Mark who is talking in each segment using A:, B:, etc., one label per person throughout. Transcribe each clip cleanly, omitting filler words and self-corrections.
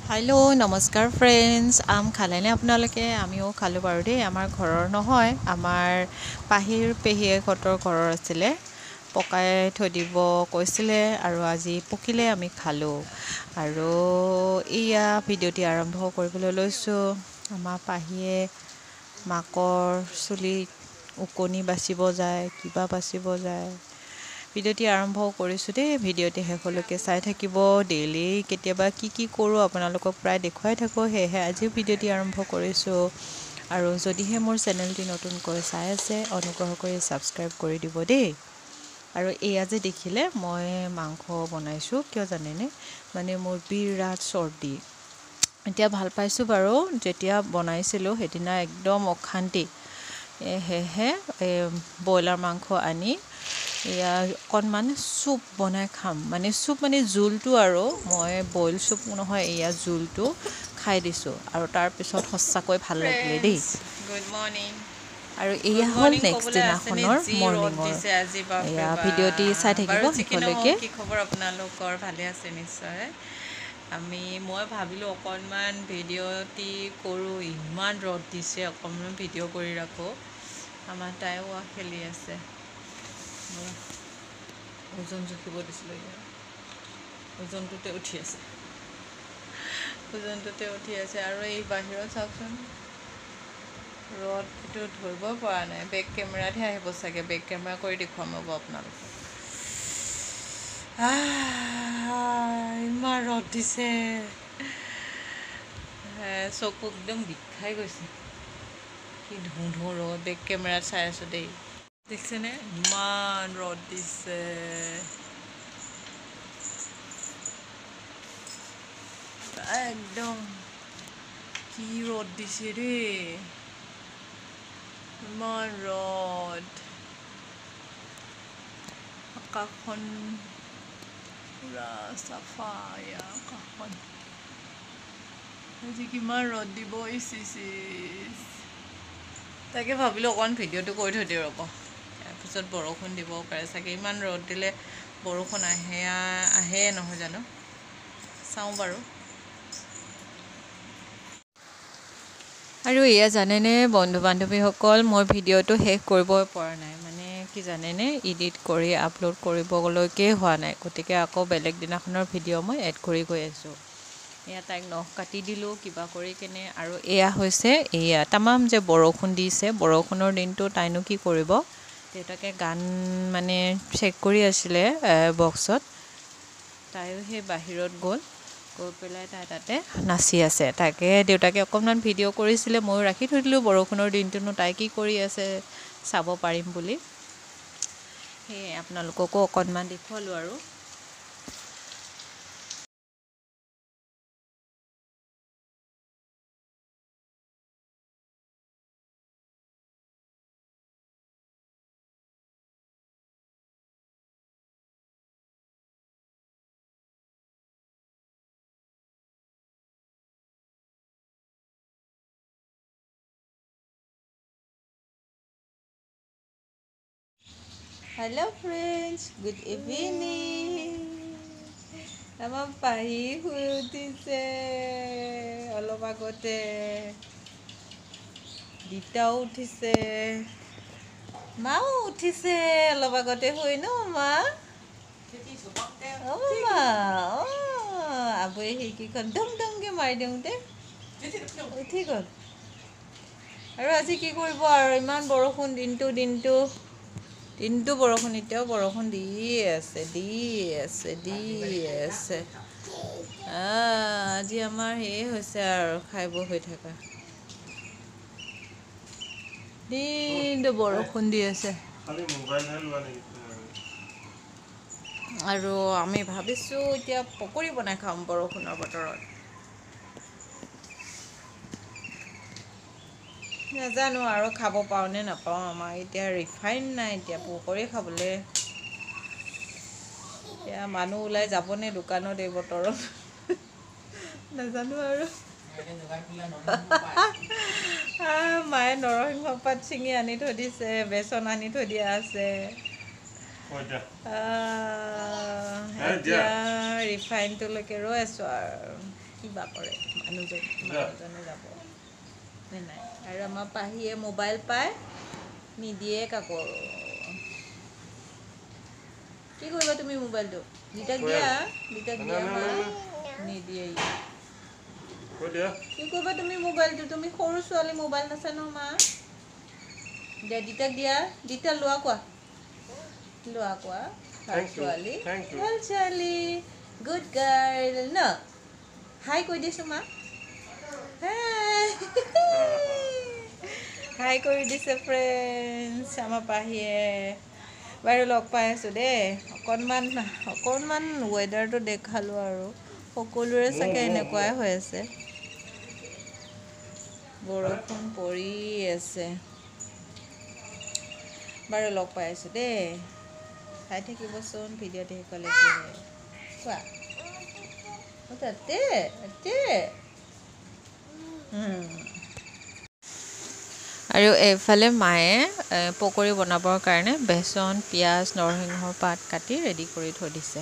A: hello' নমস্কাৰ friends খালেনে আপোনালোকে আমিও খালোঁ বাৰু দেই আমাৰ ঘৰৰ নহয় আমাৰ পেহীয়েকহঁতৰ ঘৰৰ আছিলে পকাই থৈ দিব কৈছিলে আৰু আজি পকিলে আমি খালোঁ আৰু এয়া ভিডিঅ'টি আৰম্ভ কৰিবলৈ লৈছোঁ আমাৰ পাহীয়ে মাকৰ চুলিত ওকণি বাচিব যায় কিবা বাচিব যায় ভিডিঅ'টি আৰম্ভ কৰিছোঁ দেই ভিডিঅ'টি শেষলৈকে চাই থাকিব ডেইলি কেতিয়াবা কি কৰোঁ আপোনালোকক প্ৰায় দেখুৱাই থাকোঁ সেয়েহে আজিও ভিডিঅ'টি আৰম্ভ কৰিছোঁ আৰু যদিহে মোৰ চেনেলটি নতুনকৈ চাই আছে অনুগ্ৰহ কৰি ছাবস্ক্ৰাইব কৰি দিব দেই আৰু এয়া যে দেখিলে মই মাংস বনাইছোঁ কিয় জানেনে মানে মোৰ বিৰাট চৰ্দি এতিয়া ভাল পাইছোঁ বাৰু যেতিয়া বনাইছিলোঁ সেইদিনা একদম অশান্তি সেয়েহে ব্ৰইলাৰ মাংস আনি এয়া অকণমান চুপ বনাই খাম মানে চুপ মানে জোলটো আৰু মই বইল চুপ নহয় এয়া জোলটো খাই দিছোঁ আৰু তাৰপিছত সঁচাকৈ ভাল লাগিলে দেই গুড মৰ্ণিং আৰু এয়া হ'ল নেক্সট দিনাখনৰ মৰ্ণিঙৰ এয়া ভিডিঅ'টি চাই থাকিব শেষলৈকে কি খবৰ আপোনালোকৰ ভালে আছে নিশ্চয় মই ভাবিলোঁ অকণমান ভিডিঅ'টি কৰোঁ ইমান ৰ'দ দিছে অকণমান ভিডিঅ' কৰি ৰাখোঁ আমাৰ তাইও খেলি আছে ওজন জুখিব দিছিলোঁ ওজনটোতে উঠি আছে আৰু এই বাহিৰত চাওকচোন ৰ'দটো ধৰিব পৰা নাই বেক কেমেৰাতহে আহিব চাগে বেক কেমেৰা কৰি দেখুৱাম ৰ'ব আপোনালোকক ইমান ৰ'দ দিছে চকু একদম বিষাই গৈছে কি ধুঁ ৰ'দ বেক কেমেৰাত চাই আছোঁ দেই দেখিছেনে ইমান ৰ'দ দিছে একদম কি ৰ'দ দিছে দেই ইমান ৰ'দ আকাশখন পুৰা চাফা আকাশখন আজি কিমান ৰ'দ দিব তাকে ভাবিলোঁ অকণমান ভিডিঅ'টো কৰি থৈ দিওঁ ৰ'ব তাৰপিছত বৰষুণ দিব পাৰে চাগে ইমান ৰ'দ দিলে বৰষুণ আহে নহয় জানো চাওঁ বাৰু আৰু এয়া জানেনে বন্ধু বান্ধৱীসকল মই ভিডিঅ'টো শেষ কৰিবই পৰা নাই মানে কি জানেনে এডিট কৰি আপলোড কৰিবলৈকে হোৱা নাই গতিকে আকৌ বেলেগ দিনাখনৰ ভিডিঅ' মই এড কৰি গৈ আছোঁ এয়া তাইক নখ কাটি দিলোঁ কিবা কৰি কেনে আৰু এয়া হৈছে এয়া তামাম যে বৰষুণ দিছে বৰষুণৰ দিনটো তাইনো কি কৰিব দেউতাকে গান মানে চেক কৰি আছিলে বক্সত তাইও সেই বাহিৰত গৈ পেলাই তাই তাতে নাচি আছে তাকে দেউতাকে অকণমান ভিডিঅ' কৰিছিলে ময়ো ৰাখি থৈ দিলোঁ বৰষুণৰ দিনটোনো তাই কি কৰি আছে চাব পাৰিম বুলি সেয়ে আপোনালোককো অকণমান দেখুৱালোঁ আৰু হেল্ল' ফ্ৰেণ্ডছ গুড ইভিনিং আমাৰ পাহি শুই উঠিছে অলপ আগতে দিতাও উঠিছে মাও উঠিছে অলপ আগতে শুই ন মা মা আবৈ খিৰিকীখন দম দমকৈ মাৰি দিওঁতে উঠি গ'ল আৰু আজি কি কৰিব আৰু ইমান বৰষুণ দিনটো বৰষুণ এতিয়াও বৰষুণ দিয়ে আছে আজি আমাৰ সেয়ে হৈছে আৰু খাই বৈ হৈ থকা দিনটো বৰষুণ দি আছে আৰু আমি ভাবিছোঁ এতিয়া পকৰি বনাই খাম বৰষুণৰ বতৰত নাজানো আৰু খাব পাওঁ নে নাপাওঁ আমাৰ এতিয়া ৰিফাইন নাই এতিয়া পকৰি খাবলৈ এতিয়া মানুহ ওলাই যাবনে দোকানত এই বতৰত নাজানো আৰু মায়ে নৰসিংহ পাত ছিঙি আনি থৈ দিছে বেচন আনি থৈ দিয়া আছে এতিয়া ৰিফাইনটোলৈকে ৰৈ আছোঁ আৰু কিবা কৰে মানুহজনে যাব নে নাই আৰু আমাৰ পাহিয়ে মোবাইল পায় নিদিয়ে কাকো কি কৰিবা তুমি মোবাইলটো দিতাক দিয়া মা নিদিয়ে কি কৰিবা তুমি মোবাইলটো তুমি সৰু ছোৱালী মোবাইল নাচাই ন মা দিতাক দিয়া দিতা লোৱা কোৱা ভাল ছোৱালী গুড গাৰ্ল ন হাই কৈ দিছোঁ মা হাই কৰি দিছে ফ্ৰেণ্ডছ আমাৰ পাহিয়ে বাৰু লগ পাই আছোঁ দেই অকণমান ৱেডাৰটো দেখালোঁ আৰু সকলোৰে চাগে এনেকুৱাই হৈ আছে বৰষুণ পৰি আছে বাৰু লগ পাই আছোঁ দেই চাই থাকিবচোন ভিডিঅ'টো শেষলৈকে কোৱা তাতে আৰু এইফালে মায়ে পকৰি বনাবৰ কাৰণে বেচন পিঁয়াজ নৰসিংহৰ পাত কাটি ৰেডি কৰি থৈ দিছে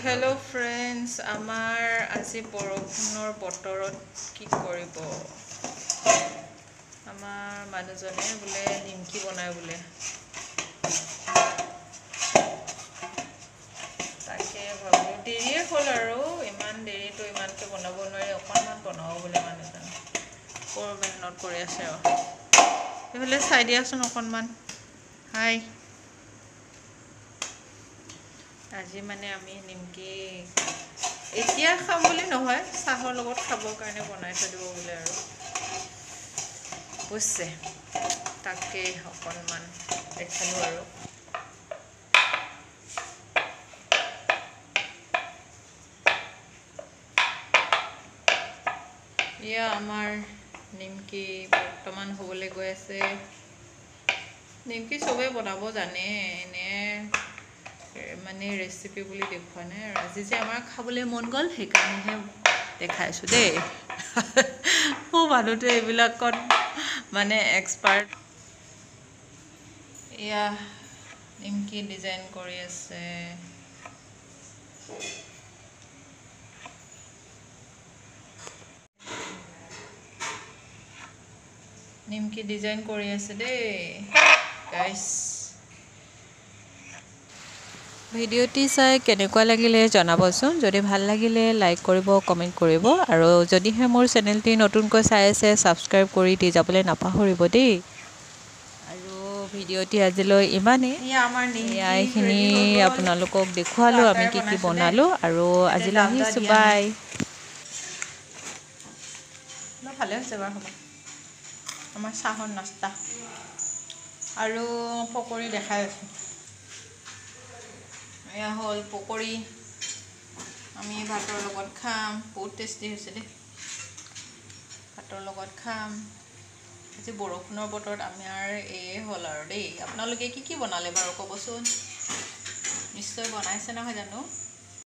A: হেল্ল' ফ্ৰেণ্ডছ আমাৰ আজি বৰষুণৰ বতৰত কি কৰিব আমাৰ মানুহজনে বোলে নিমকি বনায় বোলে তাকে ভাবোঁ দেৰিয়ে হ'ল আৰু ইমান দেৰিতো ইমানকৈ বনাব নোৱাৰি অকণমান বনাওঁ বোলে মানুহজনে মেহনত কৰি আছে আৰু সেইফালে চাই দিয়াচোন অকণমান হাই আজি মানে আমি নিমকি এতিয়া খাম বুলি নহয় চাহৰ লগত খাবৰ কাৰণে বনাই থৈ দিব বোলে আৰু বুজিছে তাকে অকণমান দেখালোঁ আৰু এয়া আমাৰ নিমকি বৰ্তমান হ'বলৈ গৈ আছে নিমকি চবেই বনাব জানে এনে মানে ৰেচিপি বুলি দেখুওৱা নাই আৰু আজি যে আমাৰ খাবলৈ মন গ'ল সেইকাৰণেহে দেখাইছোঁ দেই মানুহটো এইবিলাকত মানে এক্সপাৰ্ট এয়া নিমকি ডিজাইন কৰি আছে নিমকি ডিজাইন কৰি আছে দেই গাইছ ভিডিঅ'টি চাই কেনেকুৱা লাগিলে জনাবচোন যদি ভাল লাগিলে লাইক কৰিব কমেণ্ট কৰিব আৰু যদিহে মোৰ চেনেলটি নতুনকৈ চাই আছে ছাবস্ক্ৰাইব কৰি দি যাবলৈ নাপাহৰিব দেই আৰু ভিডিঅ'টি আজিলৈ ইমানেই এইখিনি আপোনালোকক দেখুৱালোঁ আমি কি বনালোঁ আৰু আজিলৈ আহিছোঁ বাই ভালে হৈছে বাৰু হ'ব আমাৰ চাহৰ নাস্তা আৰু পকৰি দেখাই আছোঁ এয়া হ'ল পকৰি আমি ভাতৰ লগত খাম বহুত টেষ্টি হৈছে দেই ভাতৰ লগত খাম আজি বৰষুণৰ বতৰত আমাৰ এই হ'ল আৰু দেই আপোনালোকে কি বনালে বাৰু ক'বচোন নিশ্চয় বনাইছে নহয় জানো